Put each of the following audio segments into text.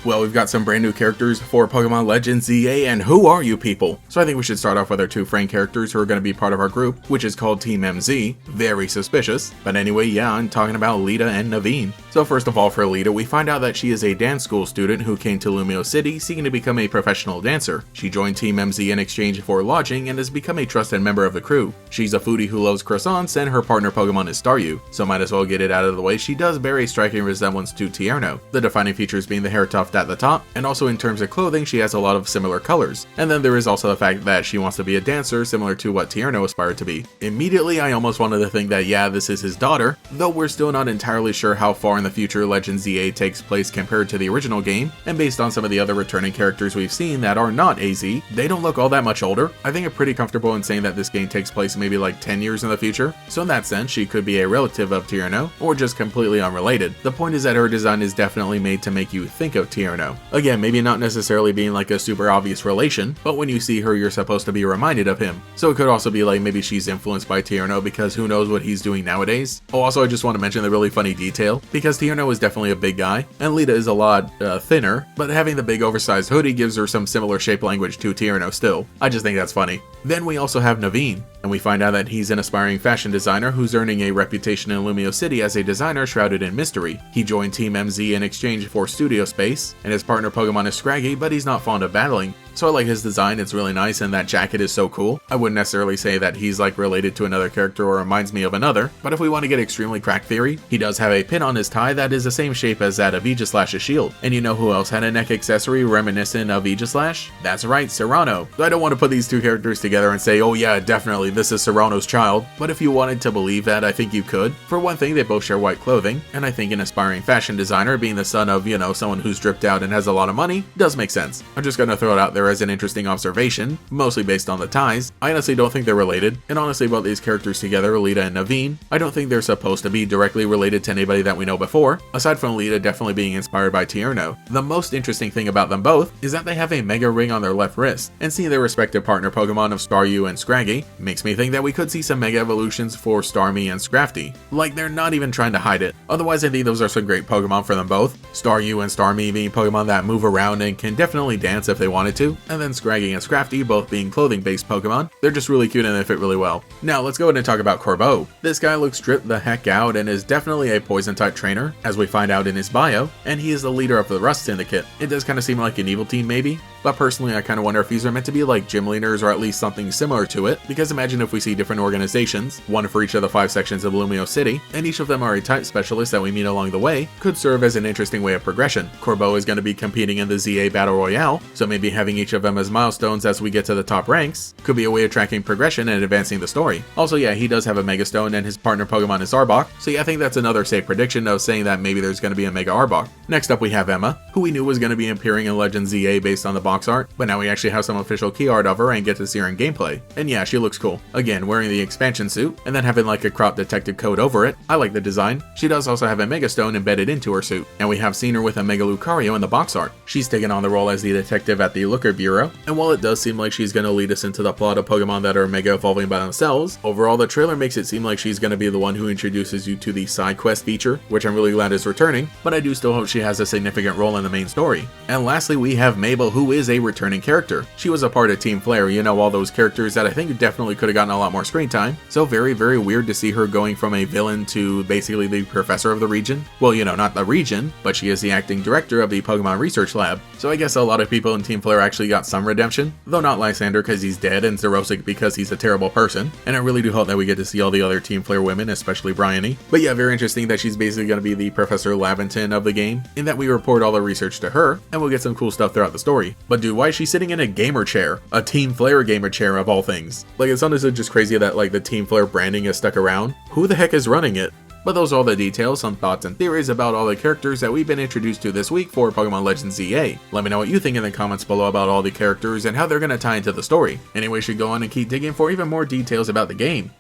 Well, we've got some brand new characters for Pokemon Legends ZA, and who are you people? So I think we should start off with our two friend characters who are going to be part of our group, which is called Team MZ. Very suspicious. But anyway, yeah, I'm talking about Lita and Naveen. So first of all, for Lita, we find out that she is a dance school student who came to Lumio City seeking to become a professional dancer. She joined Team MZ in exchange for lodging and has become a trusted member of the crew. She's a foodie who loves croissants, and her partner Pokemon is Staryu, so might as well get it out of the way. She does bear a striking resemblance to Tierno, the defining features being the hair tuft at the top, and also in terms of clothing she has a lot of similar colors. And then there is also the fact that she wants to be a dancer similar to what Tierno aspired to be. Immediately I almost wanted to think that yeah, this is his daughter, though we're still not entirely sure how far in the future Legends ZA takes place compared to the original game, and based on some of the other returning characters we've seen that are not AZ, they don't look all that much older. I think I'm pretty comfortable in saying that this game takes place maybe like 10 years in the future, so in that sense she could be a relative of Tierno, or just completely unrelated. The point is that her design is definitely made to make you think of Tierno. Again, maybe not necessarily being like a super obvious relation, but when you see her you're supposed to be reminded of him. So it could also be like maybe she's influenced by Tierno because who knows what he's doing nowadays. Oh, also I just want to mention the really funny detail, because Tierno is definitely a big guy, and Lita is a lot thinner, but having the big oversized hoodie gives her some similar shape language to Tierno still. I just think that's funny. Then we also have Naveen, and we find out that he's an aspiring fashion designer who's earning a reputation in Lumio City as a designer shrouded in mystery. He joined Team MZ in exchange for studio space, and his partner Pokemon is Scraggy, but he's not fond of battling. So I like his design, it's really nice, and that jacket is so cool. I wouldn't necessarily say that he's like related to another character or reminds me of another, but if we want to get extremely crack theory, he does have a pin on his tie that is the same shape as that of Aegislash's shield. And you know who else had a neck accessory reminiscent of Aegislash? That's right, Serrano. So I don't want to put these two characters together and say, oh yeah, definitely this is Serrano's child, but if you wanted to believe that, I think you could. For one thing, they both share white clothing, and I think an aspiring fashion designer being the son of, you know, someone who's dripped out and has a lot of money does make sense. I'm just gonna throw it out there as an interesting observation, mostly based on the ties. I honestly don't think they're related, and honestly about these characters together, Lita and Naveen, I don't think they're supposed to be directly related to anybody that we know before, aside from Lita definitely being inspired by Tierno. The most interesting thing about them both is that they have a Mega Ring on their left wrist, and seeing their respective partner Pokemon of Staryu and Scraggy makes me think that we could see some Mega Evolutions for Starmie and Scrafty. Like, they're not even trying to hide it. Otherwise, I think those are some great Pokemon for them both. Staryu and Starmie being Pokemon that move around and can definitely dance if they wanted to, and then Scraggy and Scrafty both being clothing-based Pokemon. They're just really cute and they fit really well. Now, let's go ahead and talk about Corbeau. This guy looks stripped the heck out and is definitely a Poison-type trainer, as we find out in his bio, and he is the leader of the Rust Syndicate. It does kind of seem like an evil team maybe, but personally I kind of wonder if these are meant to be like gym leaders or at least something similar to it, because imagine if we see different organizations, one for each of the 5 sections of Lumio City, and each of them are a type specialist that we meet along the way, could serve as an interesting way of progression. Corbeau is going to be competing in the ZA Battle Royale, so maybe having each of them as milestones as we get to the top ranks could be a way of tracking progression and advancing the story. Also yeah, he does have a Mega Stone and his partner Pokemon is Arbok, so yeah, I think that's another safe prediction of saying that maybe there's going to be a Mega Arbok. Next up we have Emma, who we knew was going to be appearing in Legends ZA based on the box art, but now we actually have some official key art of her and get to see her in gameplay. And yeah, she looks cool. Again, wearing the expansion suit, and then having like a crop detective coat over it. I like the design. She does also have a Mega Stone embedded into her suit, and we have seen her with a Mega Lucario in the box art. She's taken on the role as the detective at the Looker Bureau, and while it does seem like she's going to lead us into the plot of Pokemon that are Mega Evolving by themselves, overall the trailer makes it seem like she's going to be the one who introduces you to the side quest feature, which I'm really glad is returning, but I do still hope she has a significant role in the main story. And lastly we have Mabel, who is a returning character. She was a part of Team Flare, you know, all those characters that I think definitely could have gotten a lot more screen time, so very weird to see her going from a villain to basically the professor of the region. Well, you know, not the region, but she is the acting director of the Pokemon Research Lab, so I guess a lot of people in Team Flare actually got some redemption, though not Lysander because he's dead and Xerosic because he's a terrible person, and I really do hope that we get to see all the other Team Flare women, especially Bryony. But yeah, very interesting that she's basically going to be the Professor Laventon of the game, in that we report all the research to her, and we'll get some cool stuff throughout the story. But dude, why is she sitting in a gamer chair? A Team Flare gamer chair of all things. Like, it's honestly just crazy that like the Team Flare branding is stuck around. Who the heck is running it? But those are all the details, some thoughts and theories about all the characters that we've been introduced to this week for Pokemon Legends ZA. Let me know what you think in the comments below about all the characters and how they're going to tie into the story. Anyway, you should go on and keep digging for even more details about the game.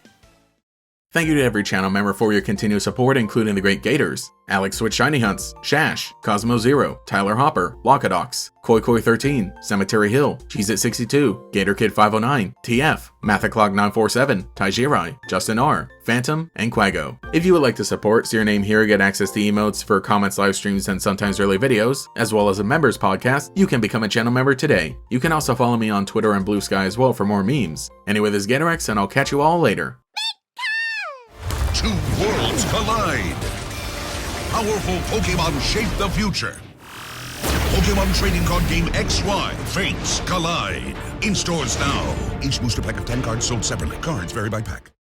Thank you to every channel member for your continued support, including the Great Gators, Alex with Shiny Hunts, Shash, Cosmo Zero, Tyler Hopper, Wakadox, Koi13, Cemetery Hill, Cheez-It62, Gator Kid 509, TF, Mathaclog 947, Taijirai, Justin R, Phantom, and Quago. If you would like to support, see your name here, get access to emotes for comments, live streams, and sometimes early videos, as well as a members podcast, you can become a channel member today. You can also follow me on Twitter and Blue Sky as well for more memes. Anyway, this is Gatorex, and I'll catch you all later. Two worlds collide. Powerful Pokémon shape the future. Pokémon trading card game XY Fates collide. In stores now. Each booster pack of 10 cards sold separately. Cards vary by pack.